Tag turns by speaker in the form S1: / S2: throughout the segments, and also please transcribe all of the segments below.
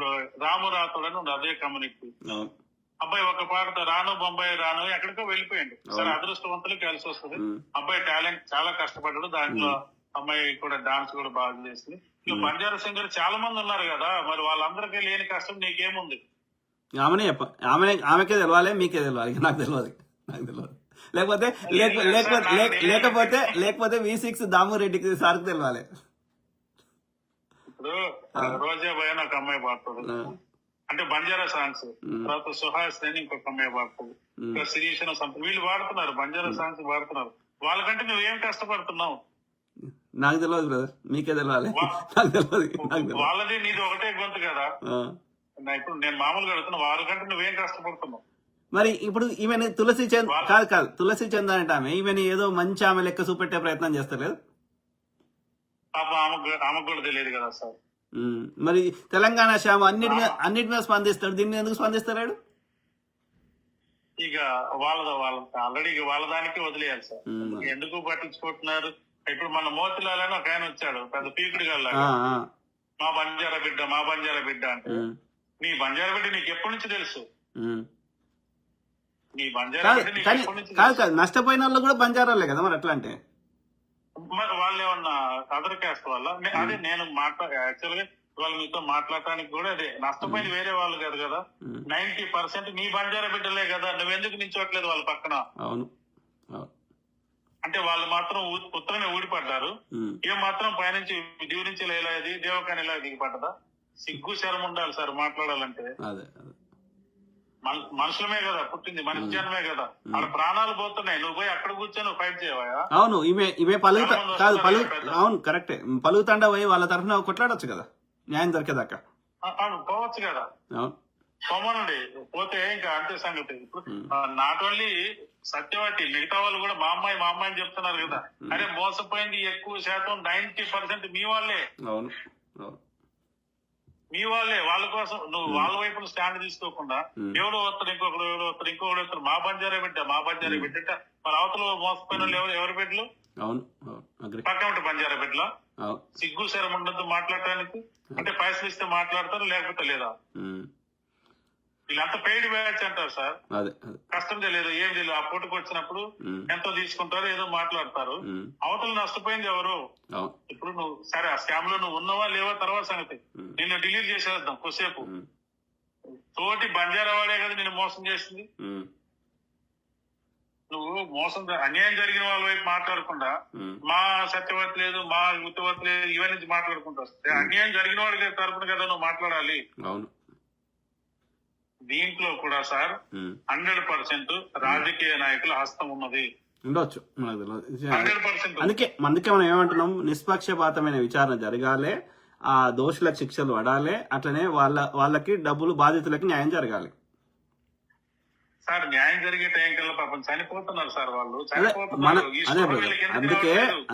S1: ఇప్పుడు రాము రాథోడ్ అని ఉంది అదే కమ్యూనిటీ. అబ్బాయి ఒక పాటతో రాను బొంబాయి రాను ఎక్కడికో వెళ్ళిపోయింది. సరే అదృష్టవంతులు కలిసి వస్తుంది. అబ్బాయి టాలెంట్ చాలా కష్టపడ్డాడు. దాంట్లో అమ్మాయి కూడా డాన్స్ కూడా బాగా చేసింది. ఇట్లా బంజారా సింగర్ చాలా మంది ఉన్నారు కదా, మరి వాళ్ళందరికీ లేని కష్టం నీకేముంది?
S2: ఆమెనే ఆమెకే తెలవాలి, మీకే తెలవాలి, నాకు తెలియదు. లేకపోతే లేకపోతే V6 దామురెడ్డికి సార్కి తెలవాలి.
S1: ఇప్పుడు రోజా భయ ఒక అమ్మాయి పాడుతుంది అంటే బంజారా సాంగ్స్, తర్వాత సుహాస్ అని ఇంకొక అమ్మాయి పాడుతుంది, ఇంకా శిరీష్ సంథింగ్ వీళ్ళు పాడుతున్నారు, బంజారా సాంగ్స్ పాడుతున్నారు. వాళ్ళకంటే నువ్వేం కష్టపడుతున్నావు?
S2: నాకు తెలియదు బ్రదర్, మీకే తెలవాలి. నాకు తెలియదు.
S1: వాళ్ళది నీది ఒకటే గొంతు కదా. ఇప్పుడు నేను మామూలుగా అడుగుతున్నా, వాళ్ళకంటే నువ్వేం కష్టపడుతున్నావు?
S2: మరి ఇప్పుడు ఈమెను కాదు తులసి చంద్ అంటే ఈమెను ఏదో మంచి ఆమె లెక్క చూపెట్టే ప్రయత్నం చేస్తలేదు.
S1: పాప ఆమెకు కూడా తెలియదు కదా సార్.
S2: మరి తెలంగాణ శ్యామ అన్నిటి మీద స్పందిస్తాడు, దీన్ని ఎందుకు స్పందిస్తాడు?
S1: ఇక వాళ్ళ ఆల్రెడీ వాళ్ళ దానికి వదిలేయాలి సార్. ఎందుకు పట్టించుకుంటున్నారు? ఇప్పుడు మన మోతిలాల్ అని ఒక ఆయన వచ్చాడు, పెద్ద పీకుడు గల్లా, మా బంజారా బిడ్డ అంటే. నీ బంజారా బిడ్డ నీకు ఎప్పటి నుంచి తెలుసు? నీ బంజారా బిడ్డ నీకు ఎప్పటి నుంచి
S2: కాదు, నష్టపోయిన వాళ్ళు కూడా బంజారాలే కదా మరి అట్లా అంటే.
S1: వాళ్ళు ఏమన్నా అదర్ క్యాస్ట్ వల్ల అదే నేను యాక్చువల్ గా వాళ్ళు మీతో మాట్లాడటానికి కూడా అదే నష్టపోయిన వేరే వాళ్ళు కాదు కదా. 90% నీ బంజారా బిడ్డలే కదా, నువ్వెందుకు నించోట్లేదు వాళ్ళ పక్కన?
S2: అవును.
S1: అంటే వాళ్ళు మాత్రం ఉత్తరనే ఊడిపడ్డారు, ఏం మాత్రం పైనుంచి దిగురించి లేది దేవకాని ఇలా దిగిపడ్డదా? సిగ్గు శరం ఉండాలి సార్ మాట్లాడాలంటే. మనుషులమే కదా పుట్టింది, మనిషి జనమే కదా, వాళ్ళ ప్రాణాలు పోతున్నాయి. నువ్వు పోయి అక్కడ కూర్చొని ఫైట్ చేయవా?
S2: అవును, ఈమె అవును కరెక్టే, పలుకుతాండా పోయి వాళ్ళ తరఫున కొట్లాడొచ్చు కదా, న్యాయం దొరికేదాకా.
S1: పోవచ్చు కదా, పోమనండి. పోతే ఇంకా అంతే సంగతి. ఇప్పుడు నాట్ ఓన్లీ సత్యవతి, మిగతా వాళ్ళు కూడా మా అమ్మాయి అని చెప్తున్నారు కదా. అరే మోసపోయింది ఎక్కువ శాతం 90% మీ వాళ్ళే. మీ వాళ్ళే. వాళ్ళ కోసం నువ్వు వాళ్ళ వైపు స్టాండ్ తీసుకోకుండా ఎవడో వస్తాడు, ఇంకొకడు వస్తాడు, మా బంజారా బిడ్డ మరి అవతల మోసపోయిన వాళ్ళు ఎవరి బిడ్డలు? పక్కన బంజారా బిడ్డలో సిగ్గు శరం ఉండద్దు మాట్లాడటానికి. అంటే పైసలు ఇస్తే మాట్లాడతారు, లేకపోతే లేదా. వీళ్ళంతా పెయిడ్ బ్యాచ్ అంటారు సార్. కష్టం తెలియదు, ఏం తెలియదు. ఆ పూటకు వచ్చినప్పుడు ఎంతో తీసుకుంటారు, ఏదో మాట్లాడతారు. అవతల నష్టపోయింది ఎవరు? ఇప్పుడు నువ్వు సరే ఆ స్కామ్ లో నువ్వు ఉన్నావా లేవా తర్వాత సంగతి. నిన్ను డిలీట్ చేసేద్దాం కొద్దిసేపు. తోటి బంజారా వాడే కదా నిన్ను మోసం చేసింది. నువ్వు అన్యాయం జరిగిన వాళ్ళ వైపు మాట్లాడకుండా మా సత్యవతి లేదు, మా ఉత్తవతి లేదు, ఇవన్నీ మాట్లాడుకుంటూ వస్తే అన్యాయం జరిగిన వాడికి తరపున కదా నువ్వు మాట్లాడాలి. దీంట్లో కూడా సార్ 100% రాజకీయ నాయకుల హస్తం ఉన్నది.
S2: ఉండొచ్చు, అందుకే మనం ఏమంటున్నాం, నిష్పక్షపాతమైన విచారణ జరగాలి, ఆ దోషులకు శిక్షలు పడాలి, అట్లనే వాళ్ళకి డబ్బులు బాధితులకి న్యాయం జరగాలి.
S1: సార్ న్యాయం జరిగే టైం కల్లా పాపం చనిపోతున్నారు సార్ వాళ్ళు.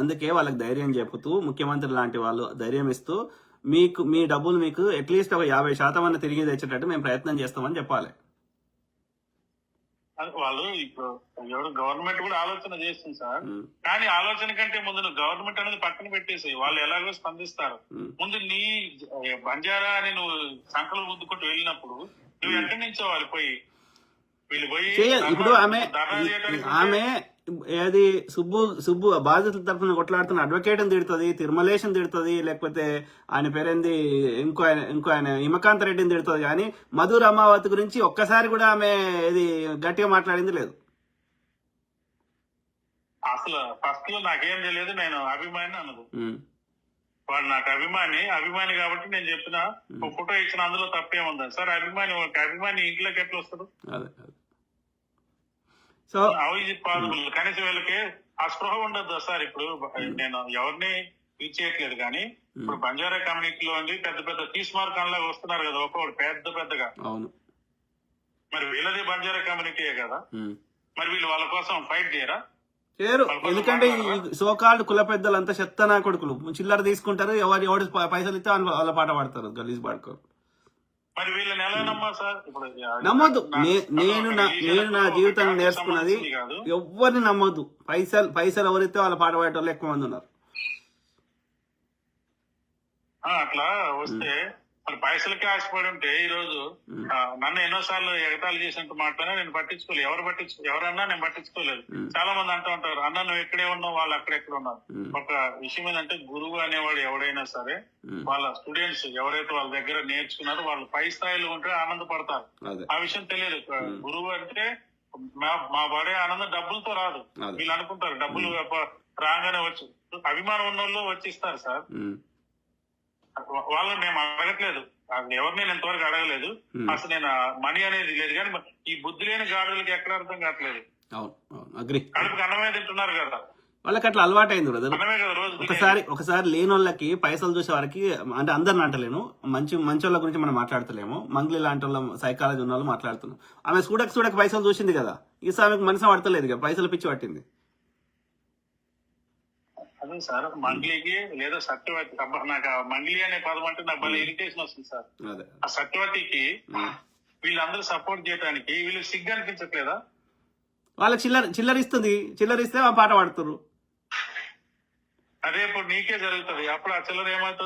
S2: అందుకే వాళ్ళకి ధైర్యం చెబుతూ, ముఖ్యమంత్రి లాంటి వాళ్ళు ధైర్యం ఇస్తూ, మీ డబ్బులు మీకు అట్లీస్ట్ ఒక 50% అన్న తిరిగి తెచ్చేటట్టు మేము ప్రయత్నం చేస్తామని చెప్పాలి.
S1: వాళ్ళు ఇప్పుడు ఎవరు గవర్నమెంట్ కూడా ఆలోచన చేస్తుంది సార్. కానీ ఆలోచన కంటే ముందు గవర్నమెంట్ అనేది పక్కన పెట్టేసి వాళ్ళు ఎలాగో స్పందిస్తారు. ముందు నీ బంజారా అని నువ్వు సంకలు గుద్దుకుంటూ వెళ్ళినప్పుడు నువ్వు ఎక్కడి నుంచో వాళ్ళు పోయి
S2: ఇప్పుడు ఆమె ఏది సుబ్బు బాధితుల తరఫున కొట్లాడుతున్న అడ్వకేట్ తిడుతుంది, తిరుమలేశం తిడుతుంది, లేకపోతే ఆయన పేరేంది ఇంకో ఆయన హిమకాంత్ రెడ్డిని తిడుతుంది. కానీ మధు రమావతి గురించి ఒక్కసారి కూడా ఆమె ఇది గట్టిగా మాట్లాడింది లేదు.
S1: అసలు ఫస్ట్ లో నాకేం తెలియదు, నేను అభిమాని అన్నది. వాడు నాకు అభిమాని కాబట్టి నేను చెప్పిన ఫోటో ఇచ్చిన అందులో తప్పేముంది సార్? అభిమాని ఇంట్లోకి ఎట్లా వస్తాడు?
S2: So
S1: possible. కనీసం వీళ్ళకి ఆ స్పృహ ఉండదు సార్. ఇప్పుడు నేను ఎవరిని యూజ్ చేయట్లేదు, కానీ ఇప్పుడు బంజారా కమ్యూనిటీలో పెద్ద తీస్మార్క్ లాగా వస్తున్నారు కదా ఒక్కొక్కడు పెద్దగా. మరి వీళ్ళది బంజారా కమ్యూనిటీయే కదా, మరి వీళ్ళు వాళ్ళ కోసం ఫైట్ చేయరా?
S2: చేయరు. ఎందుకంటే ఈ సోకాల్డ్ కుల పెద్దలంతా చెత్తనా కొడుకులు, చిల్లర తీసుకుంటారు, ఎవరు పైసలు ఇస్తే వాళ్ళ పాట పాడతారు, గలీజ్ పాడుకోరు.
S1: మరి వీళ్ళని ఎలా నమ్మా సార్? ఇప్పుడు
S2: నమ్మొద్దు. నేను నా జీవితాన్ని నేర్చుకున్నది, ఎవరిని నమ్మొద్దు. పైసలు ఎవరిస్తే వాళ్ళ పాట పాడే వాళ్ళు ఎక్కువ మంది ఉన్నారు.
S1: అట్లా వస్తే మరి పైసలకి ఆశపడి ఉంటే ఈ రోజు నన్ను ఎన్నోసార్లు ఎగతాళి చేసినట్టు మాట్లాడినా నేను పట్టించుకోలేదు. ఎవరన్నా నేను పట్టించుకోలేదు. చాలా మంది అంటూ ఉంటారు, అన్న నువ్వు ఎక్కడే ఉన్నావు, వాళ్ళు అక్కడెక్కడ ఉన్నారు. ఒక విషయం ఏంటంటే గురువు అనేవాడు ఎవడైనా సరే వాళ్ళ స్టూడెంట్స్ ఎవరైతే వాళ్ళ దగ్గర నేర్చుకున్నారో వాళ్ళు పై స్థాయిలో ఉంటే ఆనందపడతారు. ఆ విషయం తెలియదు. గురువు అంటే మా పడే ఆనందం డబ్బులతో రాదు. వీళ్ళు అనుకుంటారు డబ్బులు రాగానే వచ్చి అభిమానం ఉన్న వాళ్ళు వచ్చి ఇస్తారు సార్. వాళ్ళని మేము అడగట్లేదు, ఎవరిని నేను ఇంతవరకు అడగలేదు. అసలు నేను మనీ అనేది లేదు. కానీ ఈ బుద్ధి లేని గాడులకి ఎక్కడ అర్థం కావట్లేదు. కడుపుకి అన్నమే తింటున్నారు కదా,
S2: వాళ్ళకి అట్లా అలవాటు అయింది బ్రదర్.
S1: అన్నమే కదా రోజు.
S2: ఒకసారి లేని వాళ్ళకి పైసలు చూసే వారికి, అంటే అందరిని అంటలేను, మంచి వాళ్ళ గురించి మనం మాట్లాడతలేము. మంగ్లీ లాంటి వాళ్ళ సైకాలజీ ఉన్న వాళ్ళు మాట్లాడుతున్నాం. ఆమె చూడక పైసలు చూసింది కదా, ఈసారి ఆమెకు మనసు పడతలేదు కదా, పైసలు పిచ్చి పట్టింది.
S1: అదే సార్ మంగ్లీకి లేదా సత్యవతి, నాకు మంగ్లీ అనే పదం అంటే నాకు భలే ఇరిటేషన్ వస్తుంది సార్. ఆ సత్యవతికి వీళ్ళందరూ సపోర్ట్ చేయడానికి వీళ్ళకి సిగ్గు అనిపించట్లేదా?
S2: వాళ్ళకి చిల్లరిస్తే ఆ పాట పాడుతున్నారు.
S1: అదే ఇప్పుడు నీకే జరుగుతుంది. అప్పుడు ఆ చిల్లర ఏమవుతుంది?